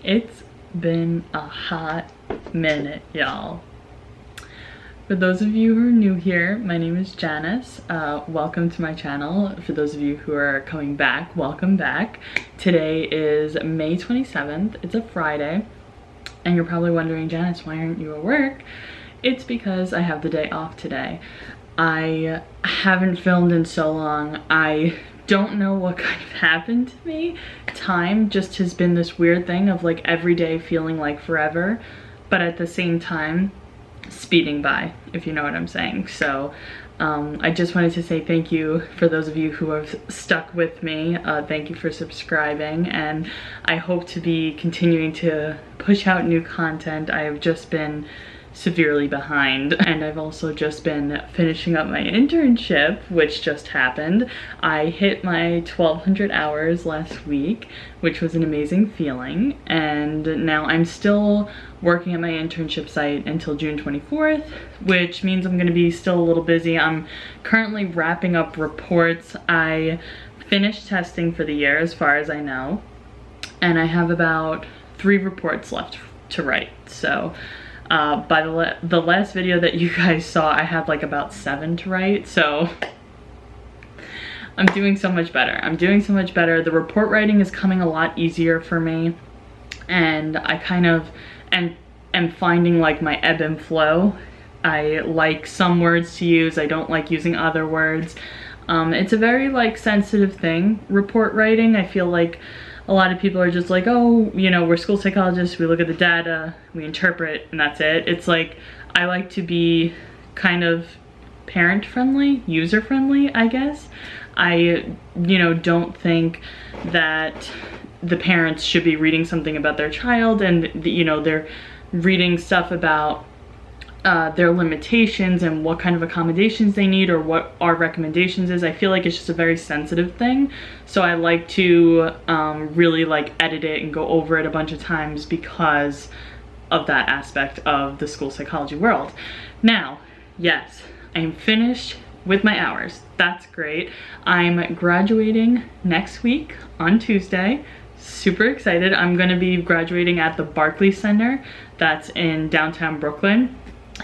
It's been a hot minute, y'all. For those of you who are new here, my name is Janice. Welcome to my channel. For those of you who are coming back, welcome back. Today is May 27th. It's a Friday. And you're probably wondering, Janice, why aren't you at work? It's because I have the day off today. I haven't filmed in so long. I don't know what kind of happened to me. Time just has been this weird thing of like every day feeling like forever, but at the same time speeding by, if you know what I'm saying. So I just wanted to say thank you for those of you who have stuck with me. Thank you for subscribing, and I hope to be continuing to push out new content. I have just been severely behind, and I've also just been finishing up my internship, which just happened. I hit my 1,200 hours last week, which was an amazing feeling, and now I'm still working at my internship site until June 24th, which means I'm going to be still a little busy. I'm currently wrapping up reports. I finished testing for the year as far as I know, and I have about 3 reports left to write. So by the last video that you guys saw, I had like about 7 to write, so I'm doing so much better. I'm doing so much better. The report writing is coming a lot easier for me, and I kind of am finding like my ebb and flow. I like some words to use, I don't like using other words. It's a very like sensitive thing, report writing. I feel like a lot of people are just like, oh, you know, we're school psychologists, we look at the data, we interpret, and that's it. It's like, I like to be kind of parent friendly, user friendly, I guess. I, you know, don't think that the parents should be reading something about their child and, you know, they're reading stuff about their limitations and what kind of accommodations they need or what our recommendations is. I feel like it's just a very sensitive thing, so I like to really like edit it and go over it a bunch of times because of that aspect of the school psychology world. Now, yes, I am finished with my hours. That's great. I'm graduating next week on Tuesday. Super excited. I'm gonna be graduating at the Barclays Center. That's in downtown Brooklyn.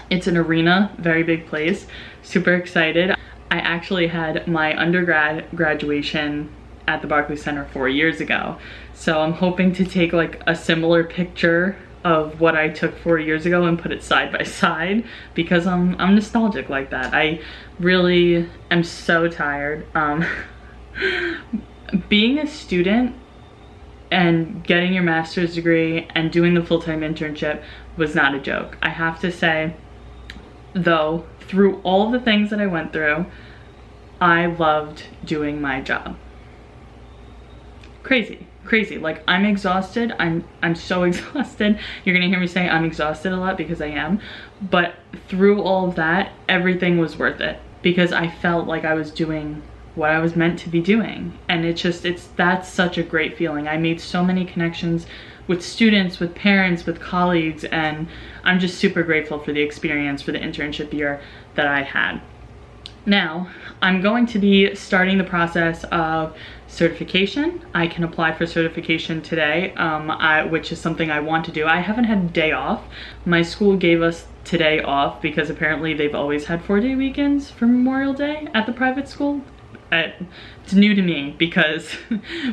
It's an arena, very big place. Super excited. I actually had my undergrad graduation at the Barclays Center 4 years ago. So I'm hoping to take like a similar picture of what I took 4 years ago and put it side by side because I'm nostalgic like that. I really am so tired. Being a student and getting your master's degree and doing the full-time internship was not a joke. I have to say, though, through all the things that I went through, I loved doing my job. Crazy, crazy. Like, I'm exhausted. I'm so exhausted. You're gonna hear me say I'm exhausted a lot because I am. But through all of that, everything was worth it because I felt like I was doing what I was meant to be doing. And that's such a great feeling. I made so many connections with students, with parents, with colleagues, and I'm just super grateful for the experience, for the internship year that I had. Now, I'm going to be starting the process of certification. I can apply for certification today, which is something I want to do. I haven't had a day off. My school gave us today off because apparently they've always had 4-day weekends for Memorial Day at the private school. It's new to me because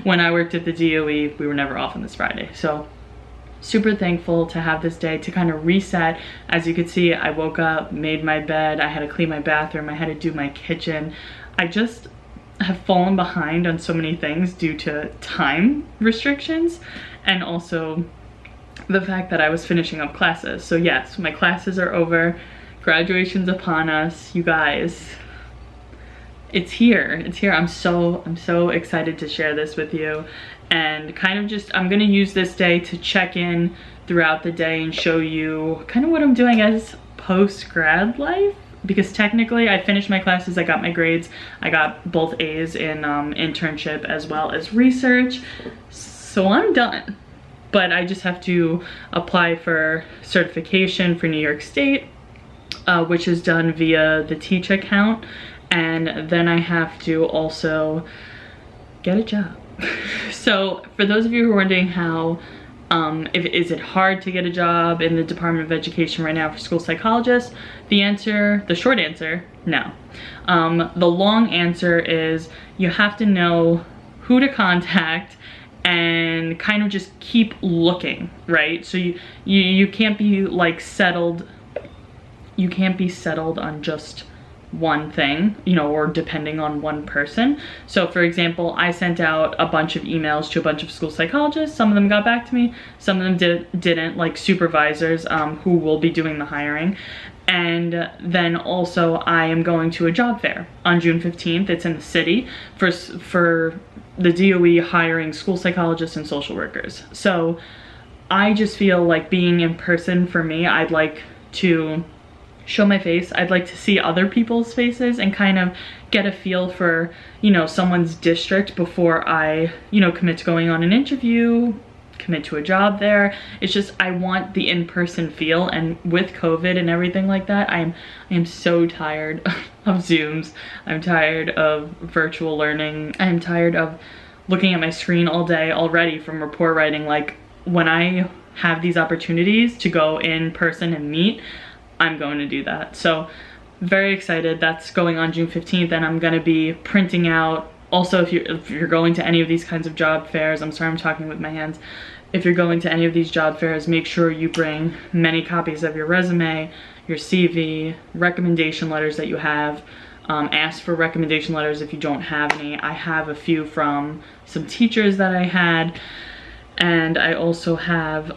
when I worked at the DOE, we were never off on this Friday. So super thankful to have this day to kind of reset. As you can see, I woke up, made my bed, I had to clean my bathroom, I had to do my kitchen. I just have fallen behind on so many things due to time restrictions and also the fact that I was finishing up classes. So yes, my classes are over, graduation's upon us, you guys. It's here, it's here. I'm so excited to share this with you, and kind of just, I'm gonna use this day to check in throughout the day and show you kind of what I'm doing as post-grad life, because technically I finished my classes, I got my grades, I got both A's in internship as well as research, so I'm done. But I just have to apply for certification for New York State, which is done via the Teach account. And then I have to also get a job. So for those of you who are wondering how Is it hard to get a job in the Department of Education right now for school psychologists? The short answer, no. The long answer is you have to know who to contact and kind of just keep looking, right? So you can't be like settled, you can't be settled on just one thing, you know, or depending on one person. So for example, I sent out a bunch of emails to a bunch of school psychologists. Some of them got back to me, some of them didn't, like supervisors who will be doing the hiring. And then also I am going to a job fair on June 15th. It's in the city for the DOE hiring school psychologists and social workers. So I just feel like being in person for me, I'd like to show my face. I'd like to see other people's faces and kind of get a feel for, you know, someone's district before I, you know, commit to going on an interview, commit to a job there. It's just, I want the in-person feel, and with COVID and everything like that, I am so tired of Zooms. I'm tired of virtual learning. I'm tired of looking at my screen all day already from report writing. Like, when I have these opportunities to go in person and meet, I'm going to do that. So very excited. That's going on June 15th, and I'm gonna be printing out, also if you're going to any of these kinds of job fairs, I'm sorry I'm talking with my hands, if you're going to any of these job fairs, make sure you bring many copies of your resume, your CV, recommendation letters that you have. Ask for recommendation letters if you don't have any. I have a few from some teachers that I had, and I also have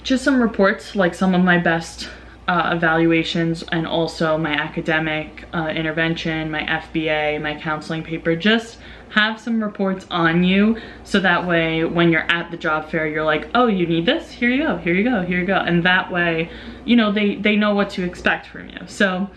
just some reports, like some of my best evaluations, and also my academic intervention, my FBA, my counseling paper. Just have some reports on you, so that way when you're at the job fair, you're like, oh, you need this? Here you go, here you go, here you go. And that way, you know, they know what to expect from you. So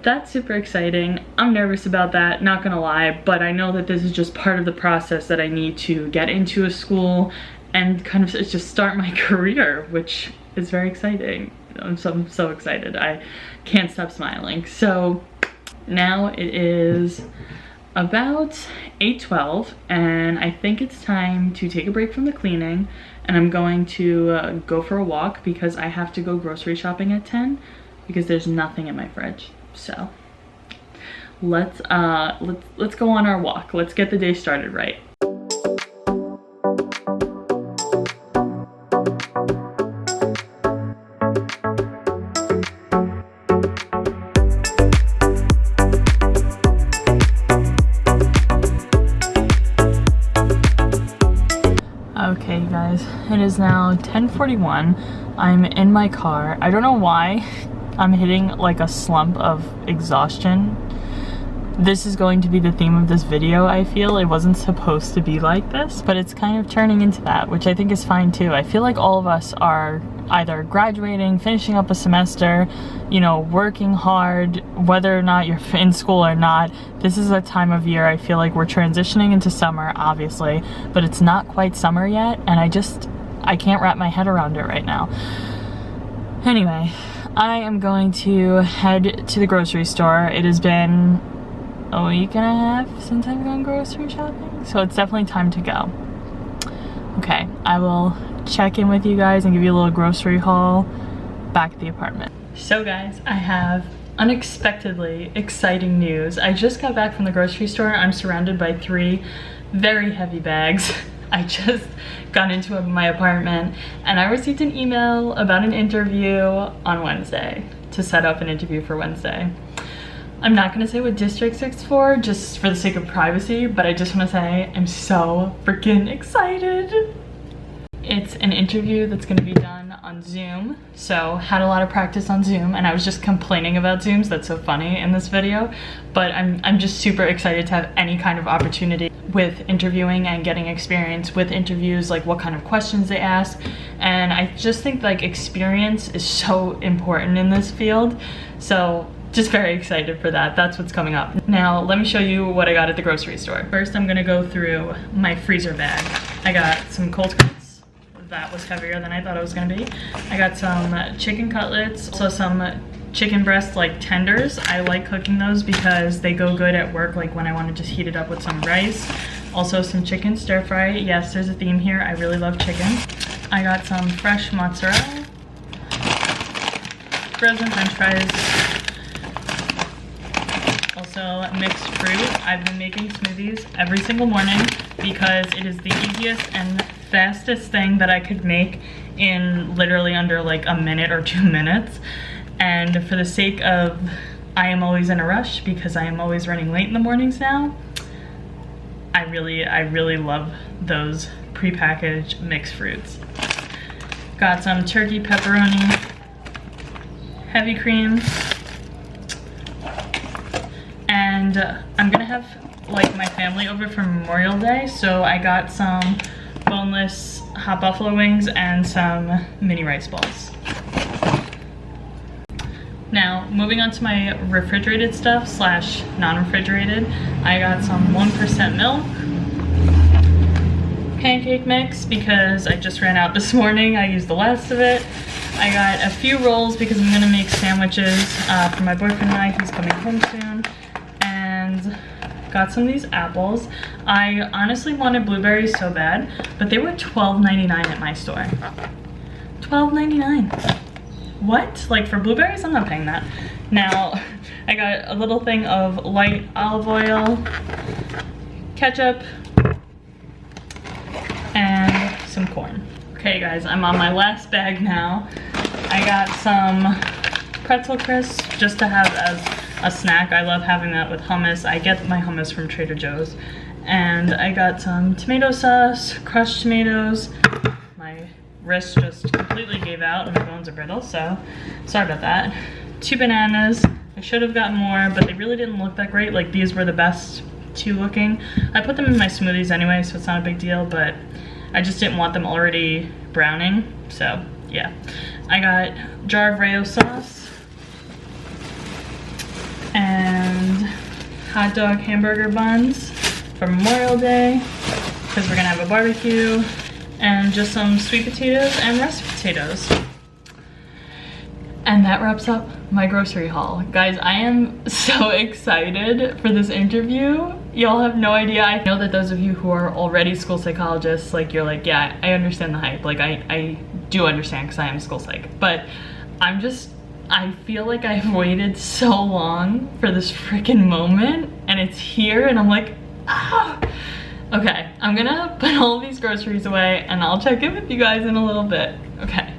that's super exciting. I'm nervous about that, not gonna lie, but I know that this is just part of the process that I need to get into a school and kind of just start my career, which is very exciting. I'm so excited. I can't stop smiling. So now it is about 8:12, and I think it's time to take a break from the cleaning, and I'm going to go for a walk because I have to go grocery shopping at 10 because there's nothing in my fridge. So let's go on our walk. Let's get the day started right. Okay guys, it is now 10:41. I'm in my car. I don't know why I'm hitting like a slump of exhaustion. This is going to be the theme of this video, I feel. It wasn't supposed to be like this, but it's kind of turning into that, which I think is fine too. I feel like all of us are either graduating, finishing up a semester, you know, working hard, whether or not you're in school or not. This is a time of year I feel like we're transitioning into summer, obviously, but it's not quite summer yet, and I can't wrap my head around it right now. Anyway, I am going to head to the grocery store. It has been a week and a half since I've gone grocery shopping, so it's definitely time to go. Okay, I will check in with you guys and give you a little grocery haul back at the apartment. So guys, I have unexpectedly exciting news. I just got back from the grocery store. I'm surrounded by 3 very heavy bags. I just got into my apartment and I received an email about an interview on Wednesday, to set up an interview for Wednesday. I'm not gonna say what district it's for, just for the sake of privacy, but I just wanna say I'm so freaking excited. It's an interview that's gonna be done on Zoom, so had a lot of practice on Zoom, and I was just complaining about Zooms. That's so funny in this video, but I'm just super excited to have any kind of opportunity with interviewing and getting experience with interviews, like what kind of questions they ask. And I just think like experience is so important in this field, so just very excited for that. That's what's coming up. Now let me show you what I got at the grocery store. First, I'm gonna go through my freezer bag. I got some cold cuts. That was heavier than I thought it was gonna be. I got some chicken cutlets, also some chicken breast like tenders. I like cooking those because they go good at work, like when I want to just heat it up with some rice. Also some chicken stir fry. Yes, there's a theme here. I really love chicken. I got some fresh mozzarella, frozen french fries, also mixed fruit. I've been making smoothies every single morning because it is the easiest and fastest thing that I could make in literally under like a minute or 2 minutes. And for the sake of I am always in a rush because I am always running late in the mornings now, I really love those prepackaged mixed fruits. Got some turkey pepperoni, heavy cream, and I'm gonna have like my family over for Memorial Day, so I got some boneless hot buffalo wings and some mini rice balls. Now, moving on to my refrigerated stuff slash non-refrigerated, I got some 1% milk, pancake mix because I just ran out this morning. I used the last of it. I got a few rolls because I'm gonna make sandwiches for my boyfriend and I. He's coming home soon. And got some of these apples. I honestly wanted blueberries so bad, but they were $12.99 at my store. $12.99. What? Like for blueberries? I'm not paying that. Now, I got a little thing of light olive oil, ketchup, and some corn. Okay guys, I'm on my last bag now. I got some pretzel crisps just to have as a snack. I love having that with hummus. I get my hummus from Trader Joe's. And I got some tomato sauce, crushed tomatoes. My wrist just completely gave out and my bones are brittle, so sorry about that. 2 bananas. I should have gotten more, but they really didn't look that great. Like these were the best 2 looking. I put them in my smoothies anyway, so it's not a big deal, but I just didn't want them already browning, so yeah. I got a jar of Rayo sauce and hot dog hamburger buns for Memorial Day because we're gonna have a barbecue, and just some sweet potatoes and russet potatoes. And that wraps up my grocery haul. Guys, I am so excited for this interview. Y'all have no idea. I know that those of you who are already school psychologists, like you're like, yeah, I understand the hype. Like I do understand because I am school psych, but I feel like I've waited so long for this freaking moment and it's here and I'm like, ah. Okay, I'm gonna put all these groceries away and I'll check in with you guys in a little bit. Okay.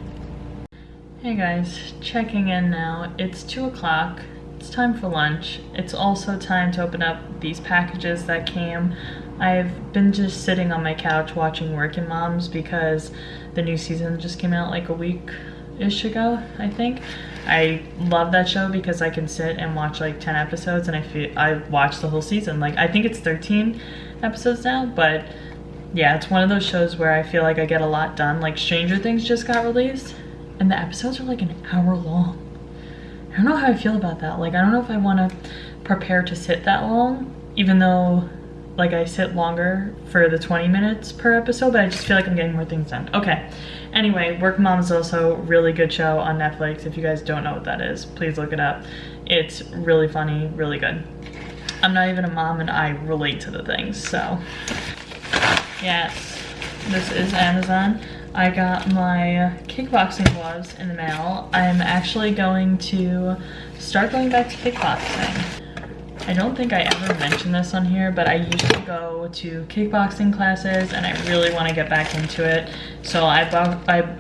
Hey guys, checking in now. It's 2 o'clock. It's time for lunch. It's also time to open up these packages that came. I've been just sitting on my couch watching Working Moms because the new season just came out like a week-ish ago, I think. I love that show because I can sit and watch like 10 episodes and I've watched the whole season. Like I think it's 13 episodes now, but yeah, it's one of those shows where I feel like I get a lot done. Like Stranger Things just got released and the episodes are like an hour long. I don't know how I feel about that. Like I don't know if I want to prepare to sit that long, even though like I sit longer for the 20 minutes per episode, but I just feel like I'm getting more things done. Okay, anyway, Work Mom is also a really good show on Netflix. If you guys don't know what that is, please look it up. It's really funny, really good. I'm not even a mom and I relate to the things, so. Yes, this is Amazon. I got my kickboxing gloves in the mail. I'm actually going to start going back to kickboxing. I don't think I ever mentioned this on here, but I used to go to kickboxing classes and I really want to get back into it. So I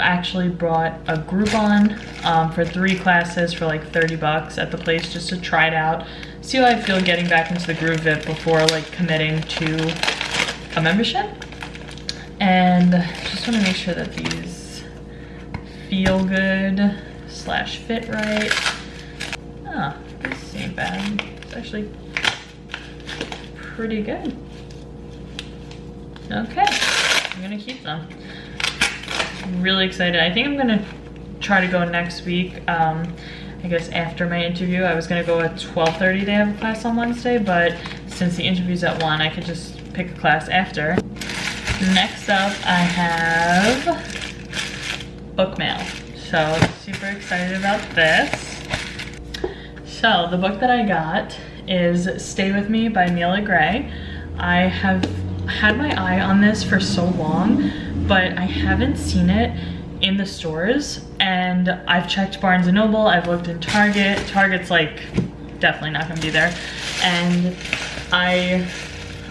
actually bought a Groupon for 3 classes for like 30 bucks at the place just to try it out. See how I feel getting back into the groove of it before like committing to a membership. And just want to make sure that these feel good slash fit right. Oh, this ain't bad. It's actually pretty good. Okay, I'm gonna keep them. Really excited. I think I'm gonna try to go next week. I guess after my interview. I was gonna go at 12:30. They have a class on Wednesday, but since the interview's at 1, I could just pick a class after. Next up, I have book mail. So super excited about this. So the book that I got is Stay With Me by Mila Gray. I have had my eye on this for so long, but I haven't seen it in the stores. And I've checked Barnes & Noble, I've looked in Target. Target's like definitely not gonna be there. And I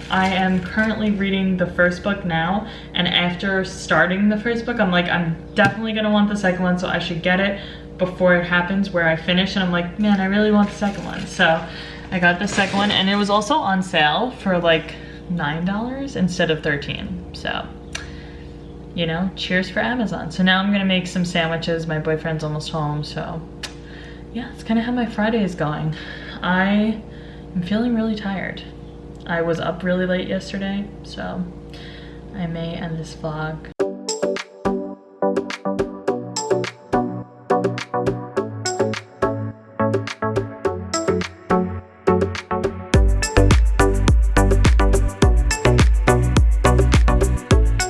am currently reading the first book now, and after starting the first book, I'm like, I'm definitely gonna want the second one, so I should get it before it happens where I finish, and I'm like, man, I really want the second one. So I got the second one, and it was also on sale for like $9 instead of $13. So, you know, cheers for Amazon. So now I'm gonna make some sandwiches. My boyfriend's almost home, so yeah, it's kind of how my Friday is going. I am feeling really tired. I was up really late yesterday, so I may end this vlog